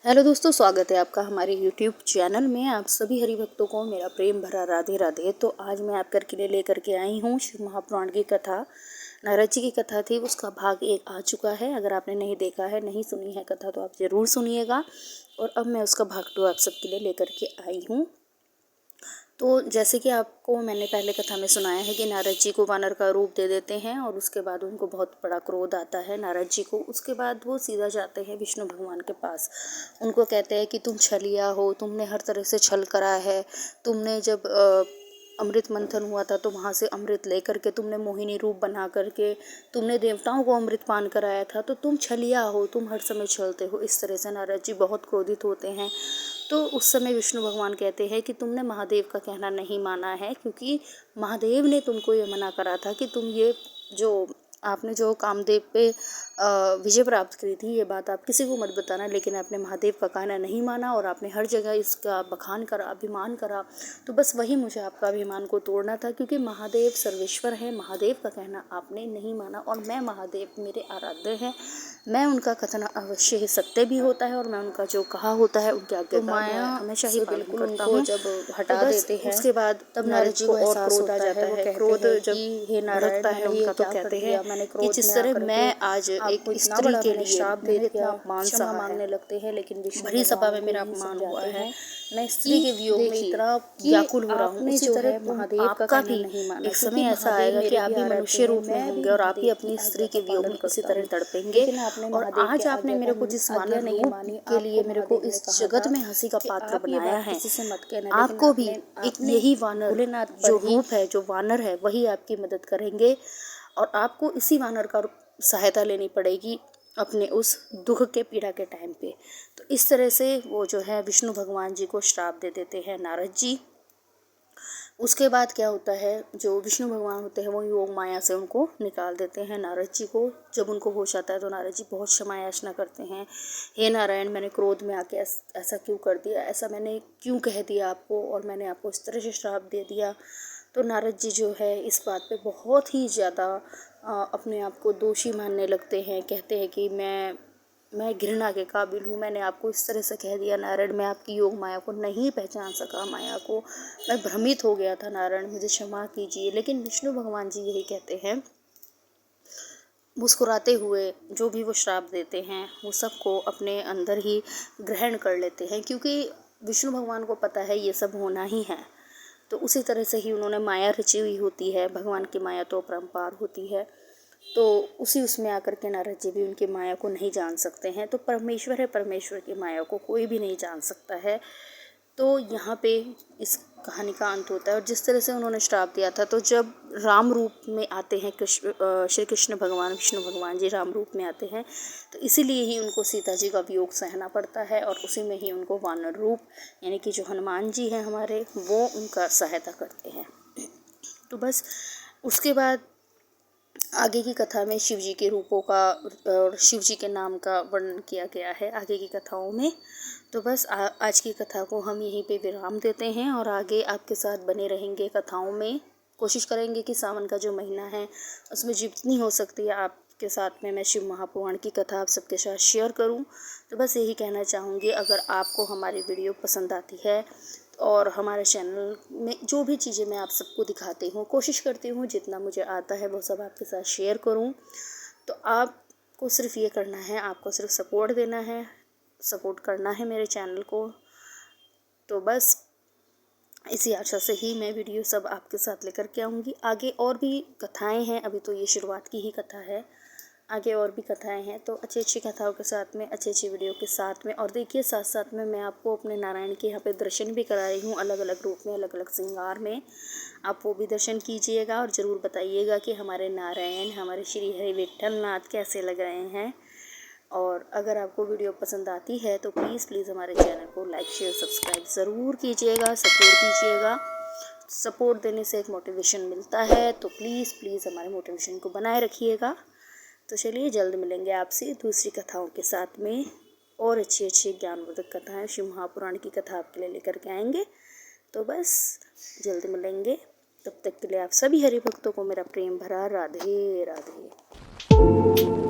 Hello दोस्तों, स्वागत है आपका हमारे यूट्यूब चैनल में। आप सभी हरि भक्तों को मेरा प्रेम भरा राधे राधे। तो आज मैं आपके लिए लेकर के आई हूँ शिव महापुराण की कथा। नारद जी की कथा थी, उसका भाग 1 आ चुका है। अगर आपने नहीं देखा है, नहीं सुनी है कथा, तो आप ज़रूर सुनिएगा। और अब मैं उसका भाग 2 आप सबके लिए लेकर के आई हूँ। तो जैसे कि आपको मैंने पहले कथा में सुनाया है कि नारद जी को वानर का रूप दे देते हैं और उसके बाद उनको बहुत बड़ा क्रोध आता है नारद जी को। उसके बाद वो सीधा जाते हैं विष्णु भगवान के पास। उनको कहते हैं कि तुम छलिया हो, तुमने हर तरह से छल करा है। तुमने जब अमृत मंथन हुआ था तो वहाँ से अमृत लेकर के तुमने मोहिनी रूप बना करके तुमने देवताओं को अमृत पान कराया था, तो तुम छलिया हो, तुम हर समय छलते हो। इस तरह से नारद जी बहुत क्रोधित होते हैं। तो उस समय विष्णु भगवान कहते हैं कि तुमने महादेव का कहना नहीं माना है, क्योंकि महादेव ने तुमको ये मना करा था कि तुम ये जो आपने जो कामदेव पे विजय प्राप्त करी थी, ये बात आप किसी को मत बताना। लेकिन आपने महादेव का कहना नहीं माना और आपने हर जगह इसका बखान करा, अभिमान करा। तो बस वही मुझे आपका अभिमान को तोड़ना था, क्योंकि महादेव सर्वेश्वर है। महादेव का कहना आपने नहीं माना और मैं महादेव मेरे आराध्य हैं। मैं उनका कथन अवश्य ही सत्य भी होता है और मैं उनका जो कहा होता है उनके आज्ञा का मैं हमेशा ही पालन करता हूँ। जब हटा देते हैं उसके बाद तब नारद जी को और क्रोध आ जाता है। क्रोध जब हे भड़कता है उनका, तो कहते हैं कि जिस तरह मैं आज एक स्त्री के लिए श्राप दे दिया, अपमान सहा मांगने लगते हैं, लेकिन भरी सभा में मेरा अपमान हुआ है। मैं स्त्री के वियोग में इतना व्याकुल हो रहा हूँ। उसी तरह महादेव का भी एक समय ऐसा आएगा कि आप भी मनुष्य रूप में होंगे और आप भी अपनी स्त्री के वियोग में इसी तरह तड़पेंगे। और आज आपने मेरे को जिस वानर रूप के लिए मेरे को इस जगत में हंसी का पात्र बनाया है, आपको भी एक यही वानर जो रूप है, जो वानर है, वही आपकी मदद करेंगे और आपको इसी वानर का सहायता लेनी पड़ेगी अपने उस दुख के पीड़ा के टाइम पे। तो इस तरह से वो जो है विष्णु भगवान जी को श्राप दे देते हैं नारद जी। उसके बाद क्या होता है, जो विष्णु भगवान होते हैं वो योग माया से उनको निकाल देते हैं नारद जी को। जब उनको होश आता है तो नारद जी बहुत क्षमा याचना करते हैं। हे नारायण, मैंने क्रोध में आके ऐसा क्यों कर दिया, ऐसा मैंने क्यों कह दिया आपको, और मैंने आपको इस तरह से श्राप दे दिया। तो नारद जी जो है इस बात पे बहुत ही ज़्यादा अपने आप को दोषी मानने लगते हैं। कहते हैं कि मैं घृणा के काबिल हूँ, मैंने आपको इस तरह से कह दिया नारायण, मैं आपकी योग माया को नहीं पहचान सका, माया को मैं भ्रमित हो गया था नारायण, मुझे क्षमा कीजिए। लेकिन विष्णु भगवान जी यही कहते हैं, मुस्कुराते हुए, जो भी वो श्राप देते हैं वो सबको अपने अंदर ही ग्रहण कर लेते हैं, क्योंकि विष्णु भगवान को पता है ये सब होना ही है। तो उसी तरह से ही उन्होंने माया रची हुई होती है। भगवान की माया तो अपरंपार होती है, तो उसी उसमें आकर के नारद जी भी उनकी माया को नहीं जान सकते हैं। तो परमेश्वर है, परमेश्वर की माया को कोई भी नहीं जान सकता है। तो यहाँ पे इस कहानी का अंत होता है। और जिस तरह से उन्होंने श्राप दिया था, तो जब राम रूप में आते हैं श्री कृष्ण भगवान, विष्णु भगवान जी राम रूप में आते हैं, तो इसीलिए ही उनको सीता जी का वियोग सहना पड़ता है और उसी में ही उनको वानर रूप यानी कि जो हनुमान जी हैं हमारे, वो उनका सहायता करते हैं। तो बस उसके बाद आगे की कथा में शिव जी के रूपों का और शिव जी के नाम का वर्णन किया गया है आगे की कथाओं में। तो बस आज की कथा को हम यहीं पे विराम देते हैं और आगे आपके साथ बने रहेंगे कथाओं में। कोशिश करेंगे कि सावन का जो महीना है उसमें जितनी हो सकती है आपके साथ में मैं शिव महापुराण की कथा आप सबके साथ शेयर करूं। तो बस यही कहना चाहूँगी, अगर आपको हमारी वीडियो पसंद आती है और हमारे चैनल में जो भी चीज़ें मैं आप सबको दिखाती हूँ, कोशिश करती हूँ जितना मुझे आता है वो सब आपके साथ शेयर करूँ। तो आपको सिर्फ ये करना है, आपको सिर्फ सपोर्ट देना है, सपोर्ट करना है मेरे चैनल को। तो बस इसी आशा से ही मैं वीडियो सब आपके साथ लेकर के आऊँगी। आगे और भी कथाएँ हैं, अभी तो ये शुरुआत की ही कथा है, आगे और भी कथाएं हैं। तो अच्छी अच्छी कथाओं के साथ में, अच्छी अच्छी वीडियो के साथ में। और देखिए साथ साथ में मैं आपको अपने नारायण के यहाँ पे दर्शन भी करा रही हूँ, अलग अलग रूप में, अलग अलग श्रृंगार में। आप वो भी दर्शन कीजिएगा और ज़रूर बताइएगा कि हमारे नारायण, हमारे श्री हरि विट्ठल नाथ कैसे लग रहे हैं। और अगर आपको वीडियो पसंद आती है तो प्लीज़ हमारे चैनल को लाइक शेयर सब्सक्राइब ज़रूर कीजिएगा, सपोर्ट कीजिएगा। सपोर्ट देने से एक मोटिवेशन मिलता है, तो प्लीज़ हमारे मोटिवेशन को बनाए रखिएगा। तो चलिए जल्द मिलेंगे आपसे दूसरी कथाओं के साथ में, और अच्छी अच्छी ज्ञानवर्धक कथाएं शिव महापुराण की कथा आपके लिए लेकर के आएंगे। तो बस जल्द मिलेंगे, तब तक के लिए आप सभी हरि भक्तों को मेरा प्रेम भरा राधे राधे।